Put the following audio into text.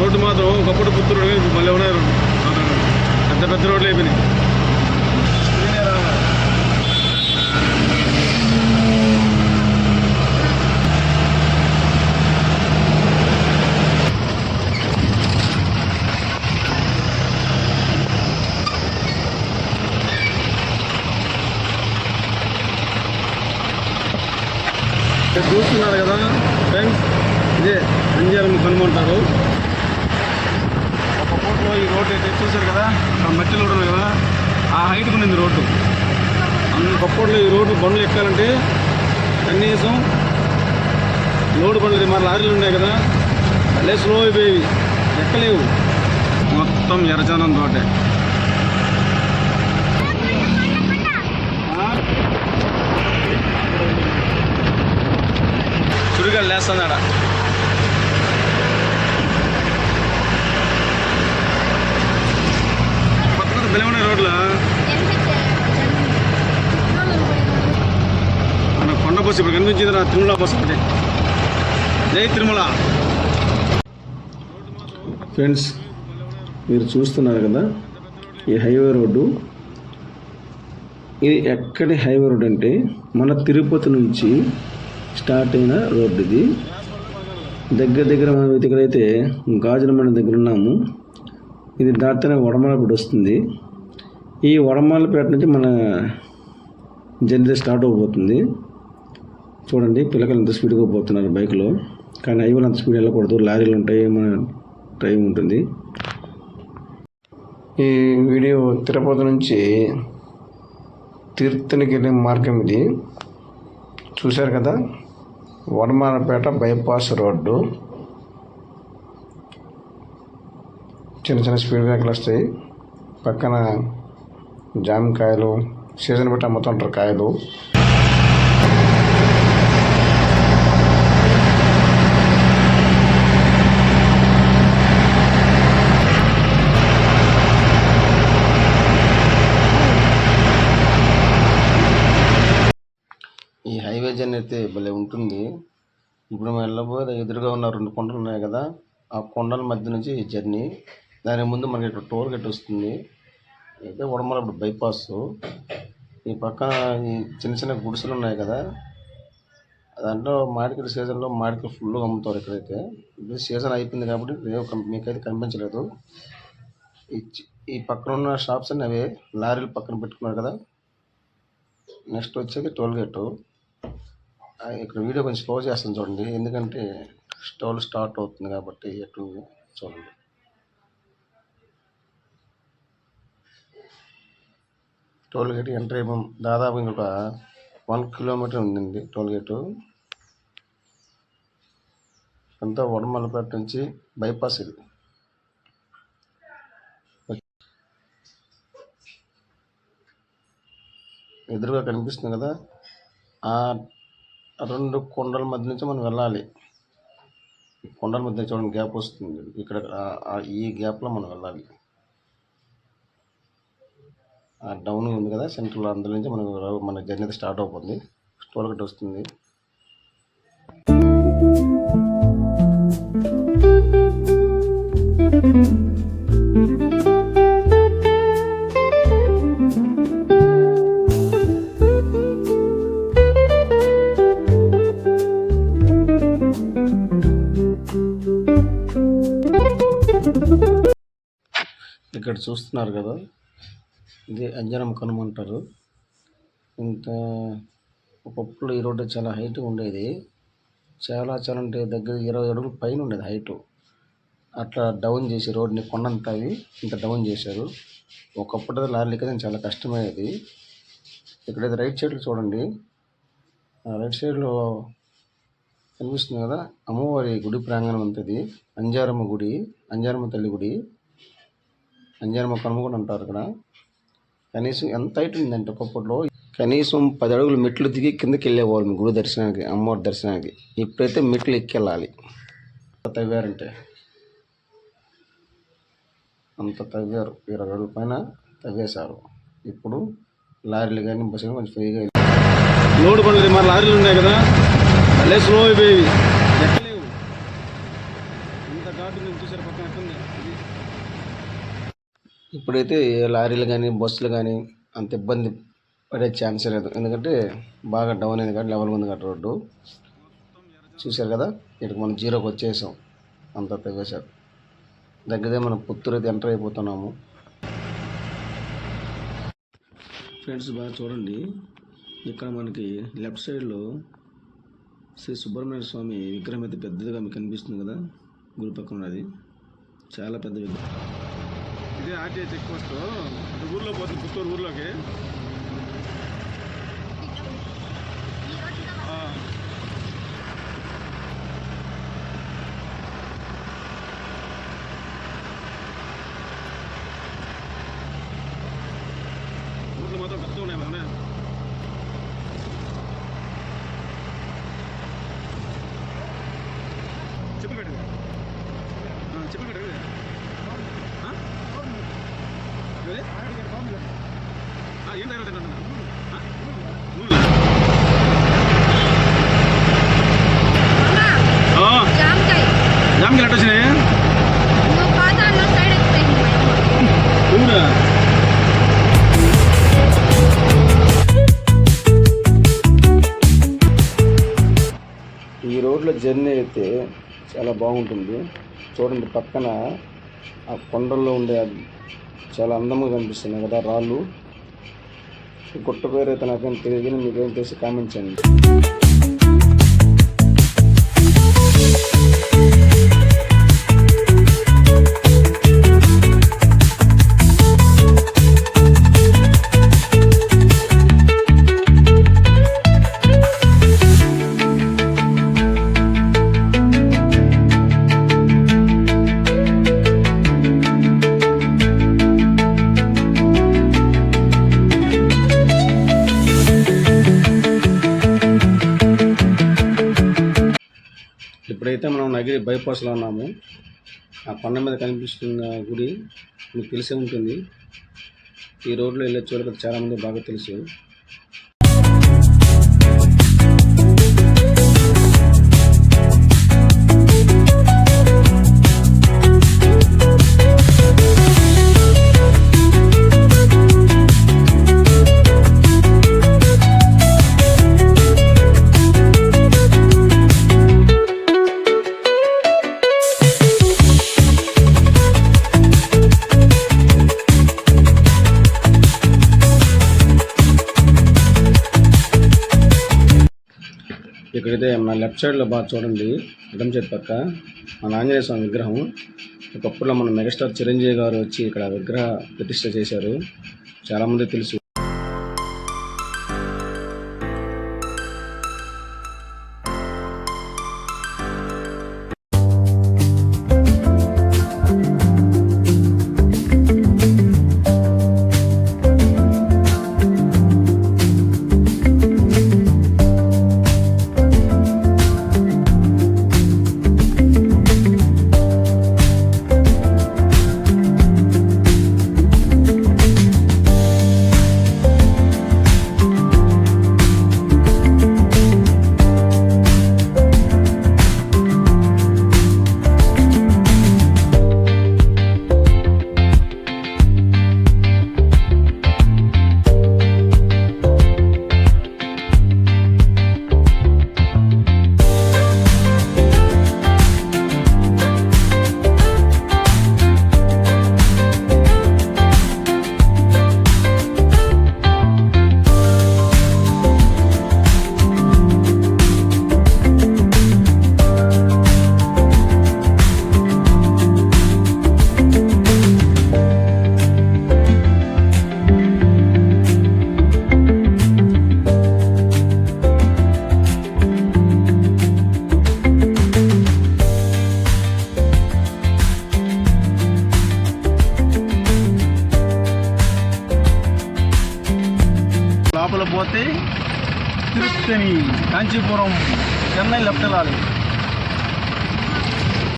Road మాత్రం ఒకప్పుడు Puttur road మళ్ళీ ఉన్నాయి పెద్ద పెద్ద రోడ్లు అయిపోయినాయి. చూస్తున్నారు కదా ఫ్రెండ్స్, ఇదే అంజారం కనుమంటారు. ఒక ఫోటోలో ఈ రోడ్డు అయితే చూశారు కదా, మట్టి రోడ్డు ఉంది కదా, ఆ హైట్కి ఉన్నది రోడ్డు. ఒకప్పట్లో ఈ రోడ్డు బండ్లు ఎక్కాలంటే కనీసం లోడు బండ్లు మరి లారీలు ఉన్నాయి కదా, అదే స్లో అయిపోయేవి, ఎక్కలేవు. మొత్తం ఎర్రచందనం తోటే. చురుగా లేస్తున్నాడా కొత్త కొత్త బెలవనే రోడ్లు. మన కొండ బస్సు ఇప్పుడు కనిపించింది నా తిరుమల బస్సు ఒకటి. జై తిరుమల. ఫ్రెండ్స్, మీరు చూస్తున్నారు కదా ఈ హైవే రోడ్డు. ఇది ఎక్కడి హైవే రోడ్ అంటే మన తిరుపతి నుంచి స్టార్ట్ అయిన రోడ్డు. ఇది దగ్గర మనం ఇక్కడైతే గాజులమండ దగ్గర ఉన్నాము. ఇది దాటితేనే వడమాలపేట వస్తుంది. ఈ వడమాలపేట నుంచి మన జర్నీ స్టార్ట్ అవబోతుంది. చూడండి పిల్లకాయలు ఎంత స్పీడ్గా పోతున్నారు బైక్లో, కానీ హైవేలు అంత స్పీడ్ వెళ్ళకూడదు, లారీలు ఉంటాయి, మన టైం ఉంటుంది. ఈ వీడియో తిరుపతి నుంచి తీర్థనికి వెళ్ళే మార్గం ఇది. చూశారు కదా, వడమాలపేట బైపాస్ రోడ్డు. చిన్న చిన్న స్పీడ్ బ్రేకర్లు వస్తాయి. పక్కన జామకాయలు సీజన్ బట్టి అమ్ముతుంటారు కాయలు. ఈ హైవే జర్నీ అయితే భలే ఉంటుంది. ఇప్పుడు మేము వెళ్ళబోయే ఎదురుగా ఉన్న 2 కొండలు ఉన్నాయి కదా, ఆ కొండల మధ్య నుంచి ఈ జర్నీ. దాని ముందు మనకి ఇక్కడ టోల్ గేట్ వస్తుంది. అయితే వడమాలపేట బైపాస్. ఈ పక్కన ఈ చిన్న చిన్న గుడిసెలు ఉన్నాయి కదా, దాంట్లో మామిడికాయ సీజన్లో మామిడికాయ ఫుల్గా అమ్ముతారు ఇక్కడైతే. ఇప్పుడు సీజన్ అయిపోయింది కాబట్టి మీకైతే కనిపించలేదు. ఈ పక్కన ఉన్న షాప్స్ అన్నీ అవే లారీలు పక్కన పెట్టుకున్నారు కదా. నెక్స్ట్ వచ్చేది టోల్ గేటు. ఇక్కడ వీడియో కొంచెం స్లో చేస్తాను చూడండి, ఎందుకంటే టోల్ స్టార్ట్ అవుతుంది కాబట్టి. ఎటు చూడండి, టోల్ గేట్ ఎంటర్ అయిపోయి దాదాపు ఇంకొక 1 కిలోమీటర్ ఉందండి టోల్ గేటు. అంతా వడమాలపేట నుంచి బైపాస్ ఇది. ఎదురుగా కనిపిస్తుంది కదా, ఆ 2 కొండల మధ్య నుంచి మనం వెళ్ళాలి. కొండల మధ్య చూడండి గ్యాప్ వస్తుంది ఇక్కడ, ఈ గ్యాప్లో మనం వెళ్ళాలి. ఆ డౌన్ ఉంది కదా సెంటర్లో, అందులో నుంచి మన జర్నీ అయితే స్టార్ట్ అవుతుంది. టోల్ గేట్ వస్తుంది. ఇక్కడ చూస్తున్నారు కదా, ఇది అంజనం కనుమంటారు. ఇంత ఒకప్పుడు ఈ రోడ్డు చాలా హైట్ ఉండేది. చాలా అంటే దగ్గర 20 అడుగుల పైన ఉండేది హైటు. అట్లా డౌన్ చేసి రోడ్ని కొండంతా ఇంత డౌన్ చేశారు. ఒకప్పుడు లారీలు ఎక్కడం చాలా కష్టమయ్యేది. ఇక్కడైతే రైట్ సైడ్లో చూడండి, రైట్ సైడ్లో కనిపిస్తుంది కదా, అమ్మవారి గుడి ప్రాంగణం ఉంటుంది. అంజారమ్మ గుడి, అంజారమ్మ తల్లి గుడి, అంజారమ్మ కనుమ కూడా అంటారు ఇక్కడ. కనీసం ఎంత హైట్ ఉందంటే ఒకప్పట్లో కనీసం 10 అడుగులు మెట్లు దిగి కిందకి వెళ్ళేవాళ్ళు గుడి దర్శనానికి, అమ్మవారి దర్శనానికి. ఇప్పుడైతే మెట్లు ఎక్కెళ్ళాలి. తవ్వారంటే అంత తవ్వారు, 20 అడుగుల పైన తవ్వేశారు. ఇప్పుడు లారీలు కానీ బస్సులు కొంచెం ఫ్రీగా లోడ్ బండ్లు మరి లారీలు ఉన్నాయి కదా, అదే స్లో అయిపోయేవి, ఎక్కలేవు. ఇంత ఘాటు చూసారు పక్కన ఎట్లుంది ఇది. ఇప్పుడైతే లారీలు కానీ బస్సులు కానీ అంత ఇబ్బంది పడే ఛాన్స్ లేదు, ఎందుకంటే బాగా డౌన్ అయింది కాబట్టి లెవెల్ ఉంది కాబట్టి రోడ్డు. చూశారు కదా, ఇక్కడికి మనం జీరోకి వచ్చేసాం, అంతా తెగేశారు. దగ్గరే మనం పుత్తూరు అయితే ఎంటర్ అయిపోతున్నాము. ఫ్రెండ్స్ బాగా చూడండి, ఇక్కడ మనకి లెఫ్ట్ సైడ్లో శ్రీ సుబ్రహ్మణ్య స్వామి విగ్రహం అయితే పెద్దదిగా మీకు కనిపిస్తుంది కదా, గుడి పక్కన ఉన్నది, చాలా పెద్ద విగ్రహం. ఇదే ఆర్టీఐ చెక్ పోస్ట్ ఊర్లో పోతుంది, పుత్తూరు ఊర్లోకి. ఊర్లో మాత్రం పెద్ద ఉన్నాయి బాగానే. చెప్పు పెట్టు, చెప్పు పెట్టు. ఏం తగ్గుతుంది జామకాయలు ఎట్ట వచ్చినాయి? ఈ రోడ్ల జర్నీ అయితే చాలా బాగుంటుంది. చూడండి, పక్కన ఆ కొండల్లో ఉండే చాలా అందంగా కనిపిస్తున్నాయి కదా రాళ్ళు. ఈ గుట్ట పేరు అయితే నాకేం తెలియదు, మీకేం తెలిసి కామెంట్ చేయండి. ఇప్పుడైతే మనం నగిరి బైపాస్లో ఉన్నాము. ఆ కొండ మీద కనిపిస్తున్న గుడి మీకు తెలిసే ఉంటుంది. ఈ రోడ్లో వెళ్ళే చూడక చాలామంది బాగా తెలుసు. ఇక్కడైతే మన లెఫ్ట్ సైడ్లో బాగా చూడండి, ఎడమ చేతి పక్క మన ఆంజనేయ స్వామి విగ్రహం. ఒకప్పుడు మన మెగాస్టార్ చిరంజీవి గారు వచ్చి ఇక్కడ విగ్రహ ప్రతిష్ఠ చేశారు, చాలామంది తెలుసు. లోపల పోతే తిరుపతి, కాంచీపురం, చెన్నై లెఫ్ట్ వెళ్ళాలి.